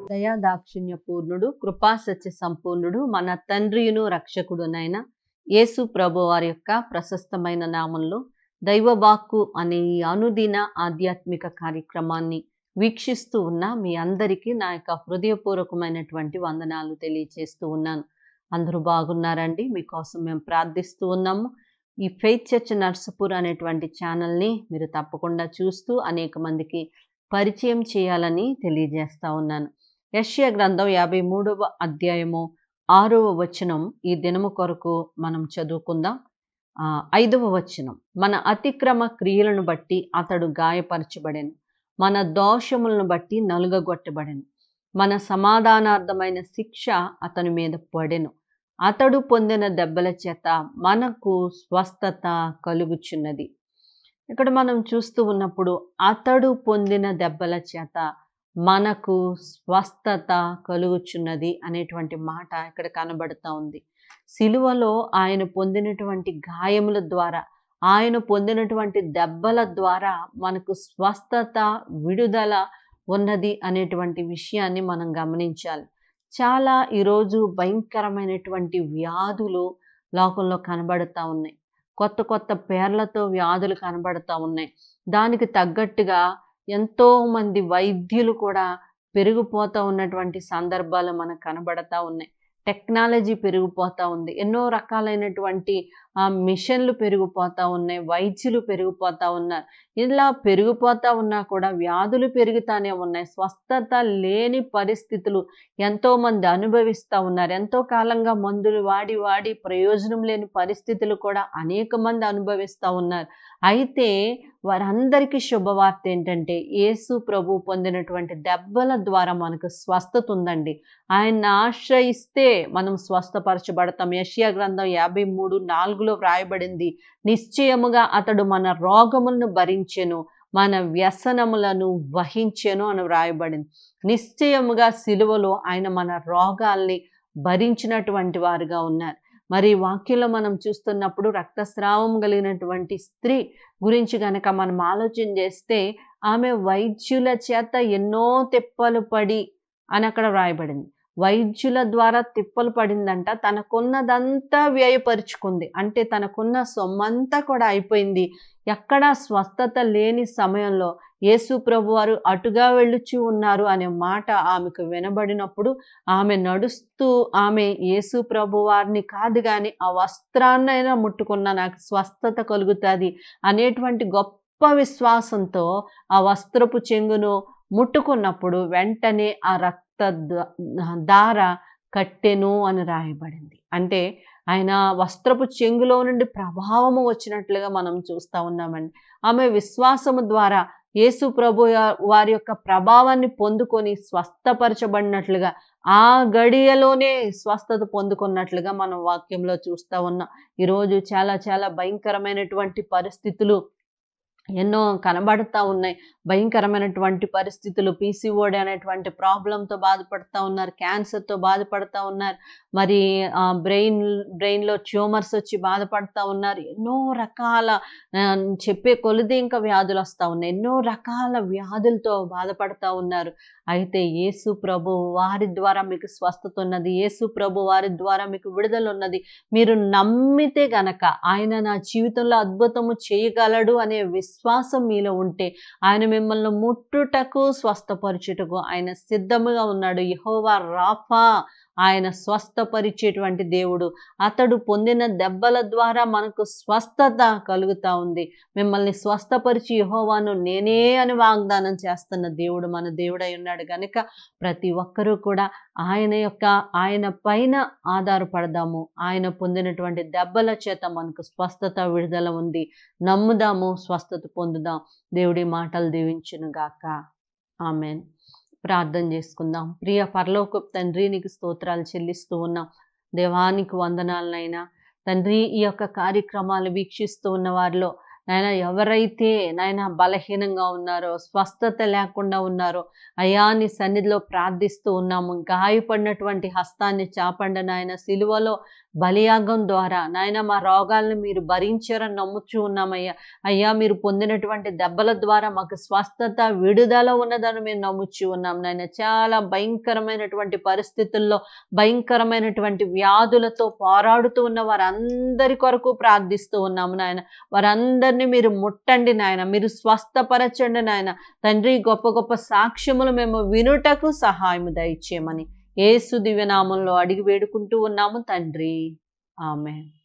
దయా దాక్షిణ్య పూర్ణుడు, కృపా సత్య సంపూర్ణుడు, మన తండ్రియును రక్షకుడునైన యేసు ప్రభు వారి యొక్క ప్రశస్తమైన నామంలో దైవవాక్కు అనే ఈ అనుదిన ఆధ్యాత్మిక కార్యక్రమాన్ని వీక్షిస్తూ ఉన్న మీ అందరికీ నా యొక్క హృదయపూర్వకమైనటువంటి వందనాలు తెలియజేస్తూ ఉన్నాను. అందరూ బాగున్నారండి? మీకోసం మేము ప్రార్థిస్తూ ఉన్నాము. ఈ ఫెయిత్ చర్చ్ నర్సపూర్ అనేటువంటి ఛానల్ని మీరు తప్పకుండా చూస్తూ అనేక మందికి పరిచయం చేయాలని తెలియజేస్తా ఉన్నాను. యెషయా గ్రంథం 53వ అధ్యాయము 6వ వచనం ఈ దినము కొరకు మనం చదువుకుందాం. 5వ వచనం, మన అతిక్రమ క్రియలను బట్టి అతడు గాయపరచబడెను, మన దోషములను బట్టి నలుగగొట్టబడెను, మన సమాధానార్థమైన శిక్ష అతని మీద పడెను, అతడు పొందిన దెబ్బల చేత మనకు స్వస్థత కలుగుచున్నది. ఇక్కడ మనం చూస్తూ ఉన్నప్పుడు అతడు పొందిన దెబ్బల చేత మనకు స్వస్థత కలుగుచున్నది అనేటువంటి మాట ఇక్కడ కనబడుతూ ఉంది. సిలువలో ఆయన పొందినటువంటి గాయముల ద్వారా, ఆయన పొందినటువంటి దెబ్బల ద్వారా మనకు స్వస్థత, విడుదల ఉన్నది అనేటువంటి విషయాన్ని మనం గమనించాలి. చాలా ఈరోజు భయంకరమైనటువంటి వ్యాధులు లోకంలో కనబడుతూ ఉన్నాయి. కొత్త కొత్త పేర్లతో వ్యాధులు కనబడుతూ ఉన్నాయి. దానికి తగ్గట్టుగా ఎంతో మంది వైద్యులు కూడా పెరిగిపోతూ ఉన్నటువంటి సందర్భాలు మనకు కనబడతా ఉన్నాయి. టెక్నాలజీ పెరిగిపోతూ ఉంది. ఎన్నో రకాలైనటువంటి మిషన్లు పెరిగిపోతూ ఉన్నాయి. వైద్యులు పెరిగిపోతూ ఉన్నారు. ఇలా పెరిగిపోతూ ఉన్నా కూడా వ్యాధులు పెరుగుతానే ఉన్నాయి. స్వస్థత లేని పరిస్థితులు ఎంతోమంది అనుభవిస్తూ ఉన్నారు. ఎంతో కాలంగా మందులు వాడి వాడి ప్రయోజనం లేని పరిస్థితులు కూడా అనేక మంది అనుభవిస్తూ ఉన్నారు. అయితే వారందరికీ శుభవార్త ఏంటంటే, యేసు ప్రభు పొందినటువంటి దెబ్బల ద్వారా మనకు స్వస్థత ఉందండి. ఆయన్ని ఆశ్రయిస్తే మనం స్వస్థపరచబడతాం. యెషయా గ్రంథం 53:4 వ్రాయబడింది, నిశ్చయముగా అతడు మన రోగములను భరించెను, మన వ్యసనములను వహించెను అని వ్రాయబడింది. నిశ్చయముగా సిలువలో ఆయన మన రోగాల్ని భరించినటువంటి వారుగా ఉన్నారు. మరి వాక్యంలో మనం చూస్తున్నప్పుడు రక్తస్రావం కలిగినటువంటి స్త్రీ గురించి గనక మనం ఆలోచన చేస్తే, ఆమె వైద్యుల చేత ఎన్నో తిప్పలు పడి అని అక్కడ వ్రాయబడింది. వైద్యుల ద్వారా తిప్పలు పడిందంట. తనకున్నదంతా వ్యయపరుచుకుంది. అంటే తనకున్న సొమ్మంతా కూడా అయిపోయింది. ఎక్కడా స్వస్థత లేని సమయంలో యేసు ప్రభు వారు అటుగా వెళ్ళుచూ ఉన్నారు అనే మాట ఆమెకు వినబడినప్పుడు, ఆమె నడుస్తూ ఆమె యేసు ప్రభు వారిని కాదు కానీ ఆ వస్త్రాన్నైనా ముట్టుకున్నా నాకు స్వస్థత కలుగుతుంది అనేటువంటి గొప్ప విశ్వాసంతో ఆ వస్త్రపు చెంగును ముట్టుకున్నప్పుడు వెంటనే ఆ రక్త దార కట్టెను అని రాయబడింది. అంటే ఆయన వస్త్రపు చెంగులో నుండి ప్రభావము వచ్చినట్లుగా మనం చూస్తూ ఉన్నామండి. ఆమె విశ్వాసము ద్వారా యేసు ప్రభు వారి యొక్క ప్రభావాన్ని పొందుకొని స్వస్థపరచబడినట్లుగా, ఆ గడియలోనే స్వస్థత పొందుకున్నట్లుగా మనం వాక్యంలో చూస్తూ ఉన్నాం. ఈరోజు చాలా చాలా భయంకరమైనటువంటి పరిస్థితులు ఎన్నో కనబడుతూ ఉన్నాయి. భయంకరమైనటువంటి పరిస్థితులు, పీసీఓడి అనేటువంటి ప్రాబ్లంతో బాధపడుతూ ఉన్నారు, క్యాన్సర్తో బాధపడుతూ ఉన్నారు, మరి బ్రెయిన్లో ట్యూమర్స్ వచ్చి బాధపడుతూ ఉన్నారు. ఎన్నో రకాల చెప్పే కొలిది ఇంకా వ్యాధులు వస్తూ ఉన్నాయి. ఎన్నో రకాల వ్యాధులతో బాధపడుతూ ఉన్నారు. అయితే యేసు ప్రభు వారి ద్వారా మీకు స్వస్థత ఉన్నది. యేసు ప్రభు వారి ద్వారా మీకు విడుదల ఉన్నది. మీరు నమ్మితే గనక ఆయన నా జీవితంలో అద్భుతము చేయగలడు అనే విశ్వాసం మీలో ఉంటే, ఆయన మిమ్మల్ని ముట్టుటకు స్వస్థపరచుటకు ఆయన సిద్ధముగా ఉన్నాడు. యెహోవా రాఫా, ఆయన స్వస్థపరిచేటువంటి దేవుడు. అతడు పొందిన దెబ్బల ద్వారా మనకు స్వస్థత కలుగుతూ ఉంది. మిమ్మల్ని స్వస్థపరిచి యెహోవాను నేనే అని వాగ్దానం చేస్తున్న దేవుడు మన దేవుడై ఉన్నాడు కనుక ప్రతి ఒక్కరూ కూడా ఆయన పైన ఆధారపడదాము. ఆయన పొందినటువంటి దెబ్బల చేత మనకు స్వస్థత, విడుదల ఉంది. నమ్ముదాము, స్వస్థత పొందుదాం. దేవుడి మాటలు దీవించును గాక. ఆమెన్. ప్రార్థన చేసుకుందాం. ప్రియ పరలోకపు తండ్రి, నీకు స్తోత్రాలు చెల్లిస్తూ ఉన్నాం. దేవానికి వందనాలనైనా తండ్రి, ఈ యొక్క కార్యక్రమాలు వీక్షిస్తూ ఉన్న వారిలో నాయన ఎవరైతే నాయన బలహీనంగా ఉన్నారో, స్వస్థత లేకుండా ఉన్నారో, అయ్యా నీ సన్నిధిలో ప్రార్థిస్తూ ఉన్నాము. గాయపడినటువంటి హస్తాన్ని చాపండి నాయన. సిలువలో బలియాగం ద్వారా నాయన మా రోగాలను మీరు భరించారని నమ్ముచూ ఉన్నామయ్యా. అయ్యా మీరు పొందినటువంటి దెబ్బల ద్వారా మాకు స్వస్థత, విడుదల ఉన్నదని మేము నమ్ముచూ ఉన్నాం నాయన. చాలా భయంకరమైనటువంటి పరిస్థితుల్లో, భయంకరమైనటువంటి వ్యాధులతో పోరాడుతూ ఉన్న వారందరి కొరకు ప్రార్థిస్తూ ఉన్నాము నాయన. వారందరినీ మీరు ముట్టండి నాయన. మీరు స్వస్థపరచండి నాయన. తండ్రి, గొప్ప గొప్ప సాక్ష్యములు మేము వినుటకు సహాయం దయచేయమని యేసు దివ్యనామంలో అడిగి వేడుకుంటూ ఉన్నాము తండ్రి. ఆమేన్.